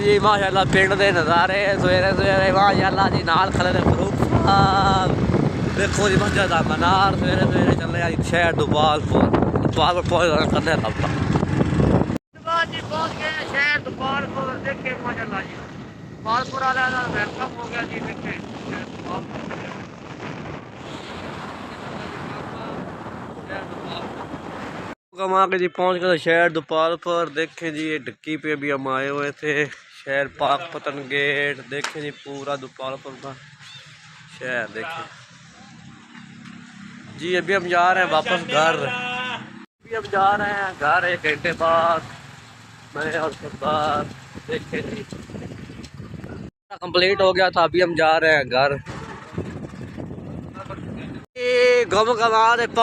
जी माशाल्लाह पिंड के नज़ारे सवेरे सवेरे माशाल्लाह जी नाल खले फरूक साहब देखो जी मस्जिद का मीनार सवेरे सवेरे चले जी शहर दुपालपुर पहुंच करने रब्ता जी पहुंच गए शहर दुपालपुर देखे माशाल्लाह जी दुपालपुर वाला वेलकम हो गया जी देखे कमा के जी पहुंच गए शहर दुपालपुर देखे जी ये डक्की पे भी हम आए हुए थे शहर पाक पतन गेट देखे जी पूरा दुपालपुर का शहर देखे जी अभी हम जा रहे हैं वापस घर अभी हम जा रहे हैं घर 1 घंटे बाद मैं और सरदार देखे जी कंप्लीट हो गया था अभी हम जा रहे हैं घर घूम घमा